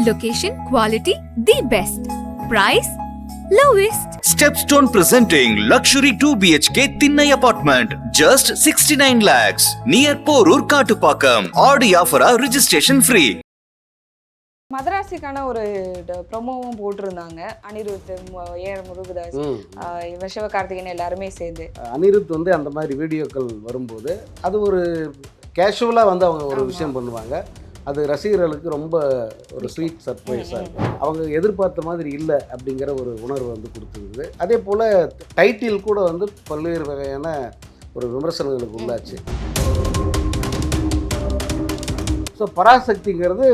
Location, quality, the best. Price, lowest. Stepstone presenting luxury 2 BHK Thinnai apartment, just 69 lakhs, near Porur Kattupakam. Audi offer registration free. மதராசிக்கான ஒரு ப்ரொமோவும் போட்டிருந்தாங்க. Anirudh, AR Murugadoss, இவன் சிவகார்த்திகேயன் எல்லாருமே சேர்ந்து. அனிருத் வந்து அந்த மாதிரி வீடியோக்கள் வரும்போது அது ஒரு கேஷுவலாக வந்து அவங்க ஒரு விஷயம் பண்ணுவாங்க. அது ரசிகர்களுக்கு ரொம்ப ஒரு ஸ்வீட் சர்ப்ரைஸாக இருக்கும். அவங்க எதிர்பார்த்த மாதிரி இல்லை அப்படிங்கிற ஒரு உணர்வு வந்து கொடுத்துருக்குது. அதே போல் டைட்டில் கூட வந்து பல்வேறு வகையான ஒரு விமர்சனங்களுக்கு உள்ளாச்சு. ஸோ பராசக்திங்கிறது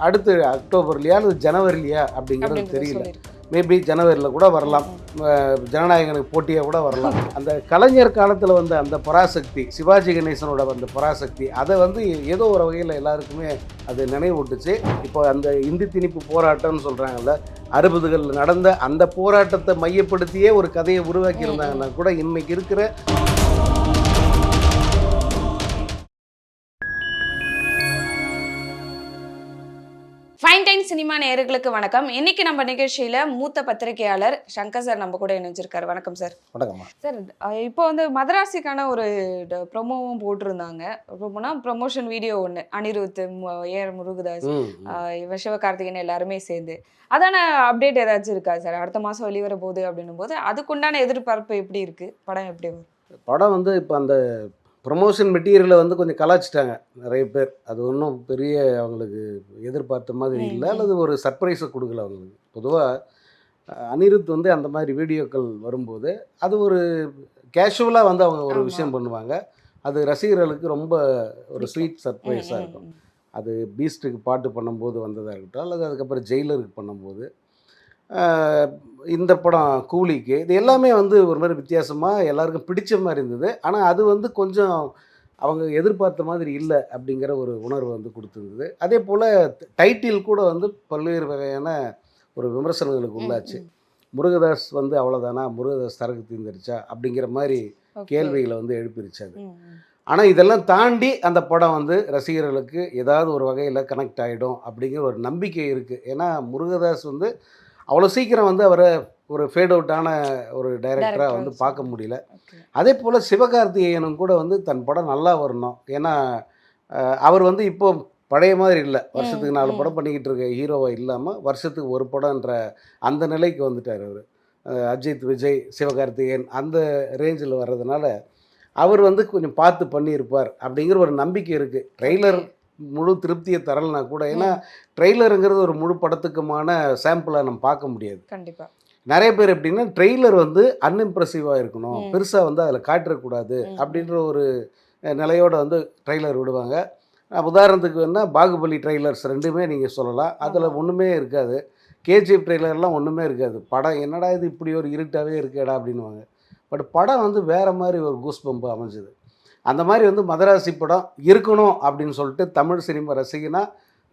அடுத்து அக்டோபர்லையா அல்லது ஜனவரிலையா அப்படிங்கிறது தெரியல. மேபி ஜனவரியில் கூட வரலாம், ஜனநாயகனுக்கு போட்டியாக கூட வரலாம். அந்த கலைஞர் காலத்தில் வந்த அந்த பராசக்தி, சிவாஜி கணேசனோட அந்த பராசக்தி, அதை வந்து ஏதோ ஒரு வகையில் எல்லாருக்குமே அது நினைவூட்டுச்சு. இப்போ அந்த இந்தி திணிப்பு போராட்டம்னு சொல்கிறாங்கல்ல, 60களில் நடந்த அந்த போராட்டத்தை மையப்படுத்தியே ஒரு கதையை உருவாக்கியிருந்தாங்கன்னா கூட இன்னைக்கு இருக்கிற ஃபைன் டைம் சினிமா நேயர்களுக்கு வணக்கம். இன்னைக்கு நம்ம நிகழ்ச்சியில மூத்த பத்திரிகையாளர் சங்கர் சார் நம்ம கூட இணைஞ்சிருக்காரு. வணக்கம் சார். வணக்கம்மா சார், இப்போ வந்து மதராசிக்கான ஒரு ப்ரொமோவும் போட்டிருந்தாங்க. ப்ரொமோஷன் வீடியோ ஒன்று, அனிருத், ஏஆர் முருகதாஸ், இவன் சிவகார்த்திகேயன் எல்லாருமே சேர்ந்து. அதான அப்டேட் ஏதாச்சும் இருக்கா சார்? அடுத்த மாதம் வெளிவர போகுது அப்படின்னும் போது அதுக்குண்டான எதிர்பார்ப்பு எப்படி இருக்கு? படம் எப்படி வரும்? படம் வந்து இப்போ அந்த ப்ரொமோஷன் மெட்டீரியலை வந்து கொஞ்சம் கலாச்சிட்டாங்க நிறைய பேர். அது ஒன்றும் பெரிய அவங்களுக்கு எதிர்பார்த்த மாதிரி இல்லை, அல்லது ஒரு சர்ப்ரைஸை கொடுக்கல அவங்களுக்கு. பொதுவாக அனிருத் வந்து அந்த மாதிரி வீடியோக்கள் வரும்போது அது ஒரு கேஷுவலாக வந்து அவங்க ஒரு விஷயம் பண்ணுவாங்க. அது ரசிகர்களுக்கு ரொம்ப ஒரு ஸ்வீட் சர்ப்ரைஸாக இருக்கும். அது பீஸ்ட்டுக்கு பாட்டு பண்ணும்போது வந்ததாக இருக்கட்டும், அல்லது அதுக்கப்புறம் ஜெயிலருக்கு பண்ணும்போது, இந்த படம் கூலிக்கு, இது எல்லாமே வந்து ஒரு மாதிரி வித்தியாசமாக எல்லாருக்கும் பிடிச்ச மாதிரி இருந்தது. ஆனால் அது வந்து கொஞ்சம் அவங்க எதிர்பார்த்த மாதிரி இல்லை அப்படிங்கிற ஒரு உணர்வு வந்து கொடுத்துருந்தது. அதே போல் டைட்டில் கூட வந்து பல்வேறு வகையான ஒரு விமர்சனங்களுக்கு உள்ளாச்சு. முருகதாஸ் வந்து அவ்வளோதானா, முருகதாஸ் தரக்கு தீர்ந்துருச்சா அப்படிங்கிற மாதிரி கேள்விகளை வந்து எழுப்பிருச்சாது. ஆனால் இதெல்லாம் தாண்டி அந்த படம் வந்து ரசிகர்களுக்கு ஏதாவது ஒரு வகையில் கனெக்ட் ஆகிடும் அப்படிங்கிற ஒரு நம்பிக்கை இருக்குது. ஏன்னா முருகதாஸ் வந்து அவ்வளோ சீக்கிரம் வந்து அவரை ஒரு ஃபேட் அவுட்டான ஒரு டைரக்டராக வந்து பார்க்க முடியல. அதே போல் சிவகார்த்திகேயனும் கூட வந்து தன் படம் நல்லா வரணும். ஏன்னா அவர் வந்து இப்போ பழைய மாதிரி இல்லை, வருஷத்துக்கு 4 படம் பண்ணிக்கிட்டு இருக்க ஹீரோவாக இல்லாமல் வருஷத்துக்கு ஒரு படம்ன்ற அந்த நிலைக்கு வந்துட்டார் அவர். அஜித், விஜய், சிவகார்த்திகேயன் அந்த ரேஞ்சில் வர்றதுனால அவர் வந்து கொஞ்சம் பார்த்து பண்ணியிருப்பார் அப்படிங்கிற ஒரு நம்பிக்கை இருக்குது. ட்ரெய்லர் முழு திருப்தியை தரலைனா கூட, ஏன்னா ட்ரெய்லருங்கிறது ஒரு முழு படத்துக்குமான சாம்பிளாக நம்ம பார்க்க முடியாது. கண்டிப்பாக நிறைய பேர் எப்படின்னா ட்ரெய்லர் வந்து அன்இம்ப்ரெசிவாக இருக்கணும், பெருசாக வந்து அதில் காட்டிடக்கூடாது அப்படின்ற ஒரு நிலையோடு வந்து ட்ரெய்லர் விடுவாங்க. உதாரணத்துக்கு வேணால் பாகுபலி ட்ரெய்லர்ஸ் ரெண்டுமே நீங்கள் சொல்லலாம், அதில் ஒன்றுமே இருக்காது. கேஜிஎஃப் ட்ரெய்லர்லாம் ஒன்றுமே இருக்காது. படம் என்னடா இது இப்படி ஒரு இருட்டாகவே இருக்கேடா அப்படின்வாங்க. பட் படம் வந்து வேறு மாதிரி ஒரு கூஸ் பம்பு அமைஞ்சுது. அந்த மாதிரி வந்து மதராசி படம் இருக்கணும் அப்படின்னு சொல்லிட்டு தமிழ் சினிமா ரசிகனா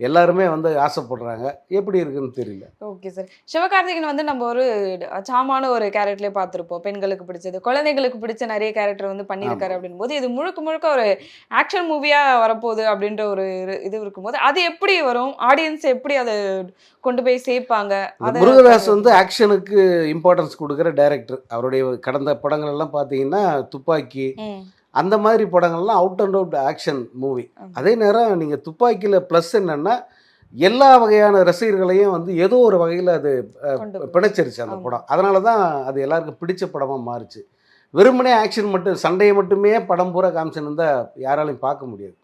எல்லாருமே வந்து ஆசைப்படுறாங்க. எப்படி இருக்குன்னு தெரியல. Okay sir. சிவகார்த்திகேயன் வந்து நம்ம ஒரு சாமான ஒரு கேரக்டர்லேயே பார்த்துருப்போம். பெண்களுக்கு பிடிச்சது, குழந்தைகளுக்கு பிடிச்ச நிறைய கேரக்டர் வந்து பண்ணியிருக்காரு அப்படின் போது, இது முழுக்க முழுக்க ஒரு ஆக்ஷன் மூவியாக வரப்போகுது அப்படின்ற ஒரு இது இருக்கும்போது அது எப்படி வரும்? ஆடியன்ஸ் எப்படி அதை கொண்டு போய் சேர்ப்பாங்க? முருகதாஸ் வந்து ஆக்ஷனுக்கு இம்பார்ட்டன்ஸ் கொடுக்குற டைரக்டர். அவருடைய கடந்த படங்கள் எல்லாம் பார்த்தீங்கன்னா துப்பாக்கி அந்த மாதிரி படங்கள்லாம் out and out action movie. அதே நேரம் நீங்கள் துப்பாக்கியில் ப்ளஸ் என்னென்னா எல்லா வகையான ரசிகர்களையும் வந்து ஏதோ ஒரு வகையில் அது பிணைச்சிருச்சு அந்த படம். அதனால தான் அது எல்லாருக்கும் பிடிச்ச படமாக மாறுச்சு. வெறுமனே ஆக்ஷன் மட்டும், சண்டையை மட்டுமே படம் பூரா காமிச்சுன்னு யாராலையும் பார்க்க முடியாது.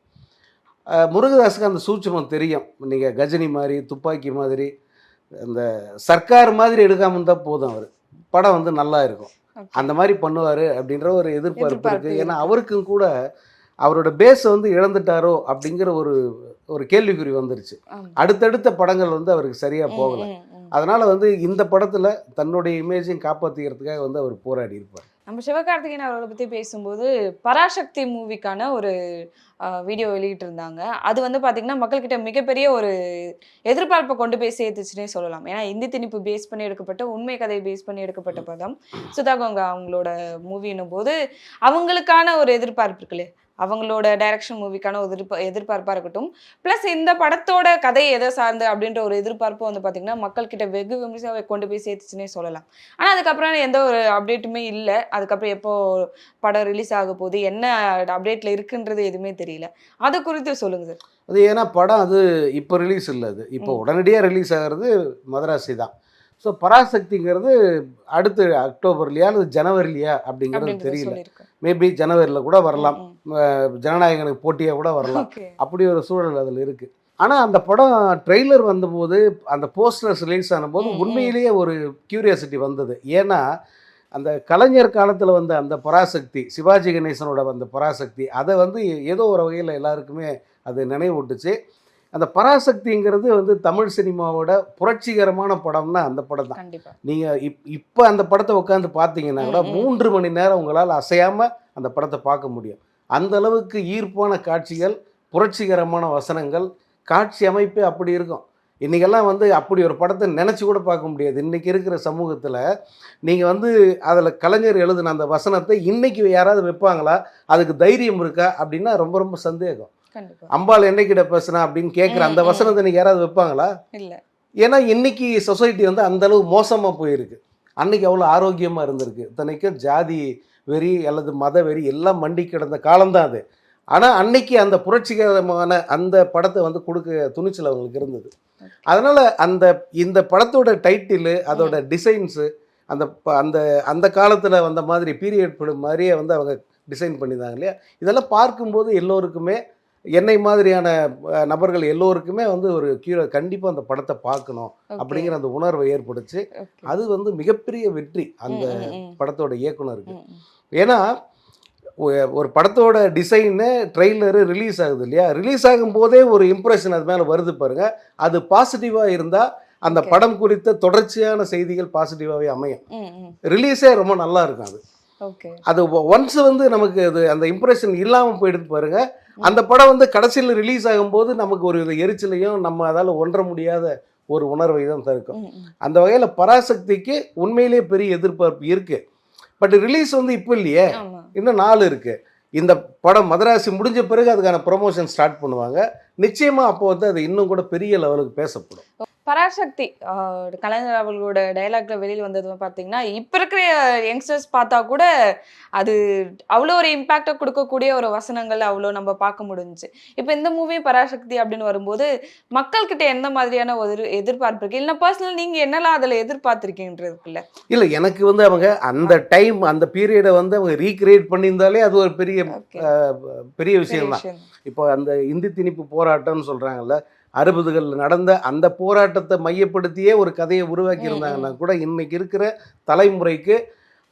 முருகதாஸுக்கு அந்த சூட்சுமம் தெரியும். நீங்கள் கஜினி மாதிரி, துப்பாக்கி மாதிரி, அந்த சர்க்கார் மாதிரி எடுக்காமல் இருந்தால் போதும், அவர் படம் வந்து நல்லா இருக்கும். அந்த மாதிரி பண்ணுவார் அப்படின்ற ஒரு எதிர்பார்ப்பு இருக்குது. ஏன்னா அவருக்கும் கூட அவரோட பேஸை வந்து இழந்துட்டாரோ அப்படிங்கிற ஒரு கேள்விக்குறி வந்துருச்சு. அடுத்தடுத்த படங்கள் வந்து அவருக்கு சரியாக போகலை. அதனால் வந்து இந்த படத்தில் தன்னுடைய இமேஜையும் காப்பாற்றிக்கிறதுக்காக வந்து அவர் போராடி இருப்பார். நம்ம சிவகார்த்திகேயன் அவர்களை பற்றி பேசும்போது பராசக்தி மூவிக்கான ஒரு வீடியோ வெளியிட்டிருந்தாங்க. அது வந்து பார்த்திங்கன்னா மக்கள்கிட்ட மிகப்பெரிய ஒரு எதிர்பார்ப்பை கொண்டு போய் சேர்த்துச்சுன்னே சொல்லலாம். ஏன்னா இந்தி திணிப்பு பேஸ் பண்ணி எடுக்கப்பட்ட, உண்மை கதையை பேஸ் பண்ணி எடுக்கப்பட்ட படம் சுதா கங்கா அவங்களோட மூவின்னும் போது அவங்களுக்கான ஒரு எதிர்பார்ப்பு இருக்குல்ல, அவங்களோட டைரக்ஷன் மூவிக்கான ஒரு எதிர்பார்ப்பாக இருக்கட்டும், ப்ளஸ் இந்த படத்தோட கதை எதை சார்ந்து அப்படின்ற ஒரு எதிர்பார்ப்பு வந்து பார்த்தீங்கன்னா மக்கள்கிட்ட வெகு விமர்சையாக கொண்டு போய் சேர்த்துச்சுன்னே சொல்லலாம். ஆனால் அதுக்கப்புறம் எந்த ஒரு அப்டேட்டுமே இல்லை. அதுக்கப்புறம் எப்போ படம் ரிலீஸ் ஆக போகுது, என்ன அப்டேட்டில் இருக்குன்றது எதுவுமே தெரியல. அது குறித்து சொல்லுங்க சார். அது ஏன்னா படம் அது இப்போ ரிலீஸ் இல்லை, அது இப்போ உடனடியாக ரிலீஸ் ஆகிறது மதராசி தான். ஸோ பராசக்திங்கிறது அடுத்து அக்டோபர்லையா அல்லது ஜனவரிலையா அப்படிங்கிறது தெரியல. மேபி ஜனவரியில் கூட வரலாம், ஜனநாயகனுக்கு போட்டியாக கூட வரலாம். அப்படி ஒரு சூழல் அதில் இருக்குது. ஆனால் அந்த படம் ட்ரெய்லர் வந்தபோது, அந்த போஸ்டர்ஸ் ரிலீஸ் ஆனபோது உண்மையிலேயே ஒரு கியூரியாசிட்டி வந்தது. ஏன்னா அந்த கலைஞர் காலத்தில் வந்த அந்த பராசக்தி, சிவாஜி கணேசனோட அந்த பராசக்தி, அதை வந்து ஏதோ ஒரு வகையில் எல்லாருக்குமே அது நினைவூட்டுச்சு. அந்த பராசக்திங்கிறது வந்து தமிழ் சினிமாவோட புரட்சிகரமான படம்னா அந்த படம் தான். நீங்கள் இப்போ அந்த படத்தை உட்காந்து பார்த்தீங்கன்னா கூட 3 மணி நேரம் உங்களால் அசையாமல் அந்த படத்தை பார்க்க முடியும். அந்த அளவுக்கு ஈர்ப்பான காட்சிகள், புரட்சிகரமான வசனங்கள், காட்சி அமைப்பு அப்படி இருக்கும். இன்றைக்கெல்லாம் வந்து அப்படி ஒரு படத்தை நினச்சி கூட பார்க்க முடியாது. இன்றைக்கி இருக்கிற சமூகத்தில் நீங்கள் வந்து அதில் கலைஞர் எழுதின அந்த வசனத்தை இன்றைக்கி யாராவது வைப்பாங்களா, அதுக்கு தைரியம் இருக்கா அப்படின்னா ரொம்ப ரொம்ப சந்தேகம். அம்பாள் என்னைக்கிட்ட பேசுனா அப்படின்னு கேட்குற அந்த வசனத்தை இன்றைக்கி யாராவது வைப்பாங்களா? இல்லை. ஏன்னா இன்றைக்கி சொசைட்டி வந்து அந்தளவு மோசமாக போயிருக்கு. அன்றைக்கி அவ்வளோ ஆரோக்கியமாக இருந்திருக்கு. இத்தனைக்கும் ஜாதி வெறி அல்லது மத வெறி எல்லாம் மண்டி கிடந்த காலம்தான் அது. ஆனால் அன்னைக்கு அந்த புரட்சிகரமான அந்த படத்தை வந்து கொடுக்க துணிச்சல் அவங்களுக்கு இருந்தது. அதனால் இந்த படத்தோட டைட்டிலு, அதோட டிசைன்ஸு, அந்த அந்த அந்த காலத்தில் வந்த மாதிரி பீரியட் படம் மாதிரியே வந்து அவங்க டிசைன் பண்ணியிருந்தாங்க இல்லையா. இதெல்லாம் பார்க்கும்போது எல்லோருக்குமே, என்னை மாதிரியான நபர்கள் எல்லோருக்குமே வந்து ஒரு கண்டிப்பாக அந்த படத்தை பார்க்கணும் அப்படிங்கிற அந்த உணர்வை ஏற்படுச்சு. அது வந்து மிகப்பெரிய வெற்றி அந்த படத்தோட இயக்குனருக்கு. ஏன்னா ஒரு படத்தோட டிசைனு, ட்ரெய்லரு ரிலீஸ் ஆகுது இல்லையா, ரிலீஸ் ஆகும் போதே ஒரு இம்ப்ரெஷன் அது மேலே வருது பாருங்க. அது பாசிட்டிவாக இருந்தால் அந்த படம் குறித்த தொடர்ச்சியான செய்திகள் பாசிட்டிவாகவே அமையும். ரிலீஸே ரொம்ப நல்லா இருக்கும். அது ஒன்ஸ் வந்து நமக்கு அது அந்த இம்ப்ரெஷன் இல்லாமல் போயிடுது பாருங்க. அந்த படம் வந்து கடைசியில் ரிலீஸ் ஆகும்போது நமக்கு ஒரு எரிச்சலையும் நம்ம அதால் ஒன்ற முடியாத ஒரு உணர்வை தான் தருக்கும். அந்த வகையில் பராசக்திக்கு உண்மையிலேயே பெரிய எதிர்பார்ப்பு இருக்குது. பட் ரிலீஸ் வந்து இப்போ இல்லையே, இன்னும் 4 இருக்குது. இந்த படம் மதராசி முடிஞ்ச பிறகு அதுக்கான ப்ரொமோஷன் ஸ்டார்ட் பண்ணுவாங்க. நிச்சயமாக அப்போ வந்து அது இன்னும் கூட பெரிய லெவலுக்கு பேசப்படும். பராசக்தி கலைஞர் அவர்களோட டைலாக்ல வெளியில் வந்தது பார்த்தீங்கன்னா, இப்போ இருக்கிற யங்ஸ்டர்ஸ் பார்த்தா கூட அது அவ்வளோ ஒரு இம்பேக்டை கொடுக்கக்கூடிய ஒரு வசனங்கள் அவ்வளோ நம்ம பார்க்க முடிஞ்சுச்சு. இப்போ இந்த மூவி பராசக்தி அப்படின்னு வரும்போது மக்கள்கிட்ட எந்த மாதிரியான ஒரு எதிர்பார்ப்பு இருக்குது, இல்லை பர்சனல் நீங்கள் என்னெல்லாம் அதில் எதிர்பார்த்துருக்கீங்கன்றதுக்குல்ல? இல்லை, எனக்கு வந்து அவங்க அந்த டைம் அந்த பீரியடை வந்து அவங்க ரீக்ரியேட் பண்ணியிருந்தாலே அது ஒரு பெரிய விஷயம் தான். இப்போ அந்த இந்தி திணிப்பு போராட்டம்னு சொல்கிறாங்கல்ல, 60களில் நடந்த அந்த போராட்டத்தை மையப்படுத்தியே ஒரு கதையை உருவாக்கி இருந்தாங்கன்னா கூட இன்னைக்கு இருக்கிற தலைமுறைக்கு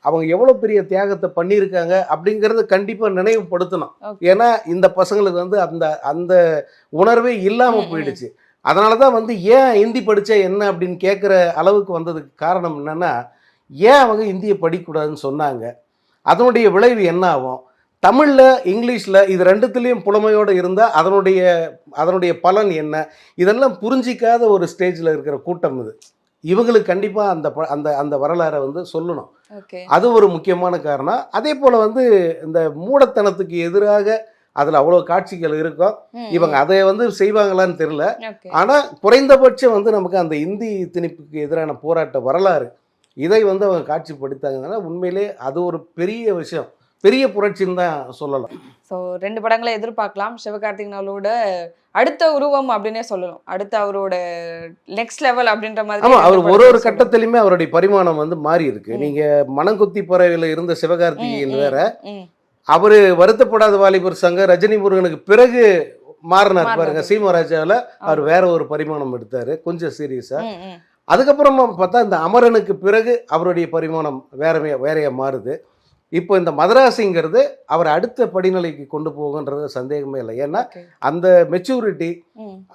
அவங்க எவ்வளோ பெரிய தியாகத்தை பண்ணியிருக்காங்க அப்படிங்கிறது கண்டிப்பாக நினைவுபடுத்தணும். ஏன்னா இந்த பசங்களுக்கு வந்து அந்த உணர்வே இல்லாமல் போயிடுச்சு. அதனால தான் வந்து ஏன் ஹிந்தி படித்தா என்ன அப்படின்னு கேட்குற அளவுக்கு வந்ததுக்கு காரணம் என்னென்னா, ஏன் அவங்க ஹிந்தியை படிக்கக்கூடாதுன்னு சொன்னாங்க, அதனுடைய விளைவு என்ன ஆகும், தமிழில் இங்கிலீஷில் இது ரெண்டுத்துலேயும் புலமையோடு இருந்தால் அதனுடைய பலன் என்ன, இதெல்லாம் புரிஞ்சிக்காத ஒரு ஸ்டேஜில் இருக்கிற கூட்டம் இது. இவங்களுக்கு கண்டிப்பாக அந்த வரலாறை வந்து சொல்லணும். அது ஒரு முக்கியமான காரணம். அதே போல் வந்து இந்த மூடத்தனத்துக்கு எதிராக அதில் அவ்வளோ காட்சிகள் இருக்கும். இவங்க அதை வந்து செய்வாங்களான்னு தெரியல. ஆனால் குறைந்தபட்சம் வந்து நமக்கு அந்த இந்தி திணிப்புக்கு எதிரான போராட்ட வரலாறு இதை வந்து அவங்க காட்சிப்படுத்தாங்கன்னா உண்மையிலே அது ஒரு பெரிய விஷயம், பெரிய புரட்சின்னு தான் சொல்லலாம். ஸோ 2 படங்களை எதிர்பார்க்கலாம். சிவகார்த்திகேயன் அவரோட அடுத்த உருவம் அப்படின்னே சொல்லலாம், அடுத்த அவரோட நெக்ஸ்ட் லெவல் அப்படின்ற மாதிரி. ஆமாம், அவர் ஒரு கட்டத்திலையுமே அவருடைய பரிமாணம் வந்து மாறி இருக்கு. நீங்கள் மனங்குத்தி பறவையில் இருந்த சிவகார்த்திகேயன் வேற, அவர் வருத்தப்படாத வாலிபர் சங்கம் ரஜினி முருகனுக்கு பிறகு மாறினார் பாருங்க. சீமராஜாவில் அவர் வேற ஒரு பரிமாணம் எடுத்தார், கொஞ்சம் சீரியஸா. அதுக்கப்புறமா பார்த்தா இந்த அமரனுக்கு பிறகு அவருடைய பரிமாணம் வேறையா மாறுது. இப்போ இந்த மதராசிங்கிறது அவர் அடுத்த படிநிலைக்கு கொண்டு போகுன்றது சந்தேகமே இல்லை. ஏன்னா அந்த மெச்சூரிட்டி,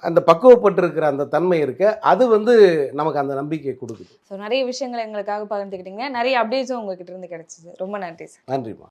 அந்த பக்குவப்பட்டிருக்கிற அந்த தன்மை இருக்கு, அது வந்து நமக்கு அந்த நம்பிக்கையை கொடுக்குது. ஸோ நிறைய விஷயங்கள் எங்களுக்காக பகிர்ந்துக்கிட்டீங்க, நிறைய அப்டேட்ஸும் உங்ககிட்ட இருந்து கிடைச்சிது. ரொம்ப நன்றி சார். நன்றிம்மா.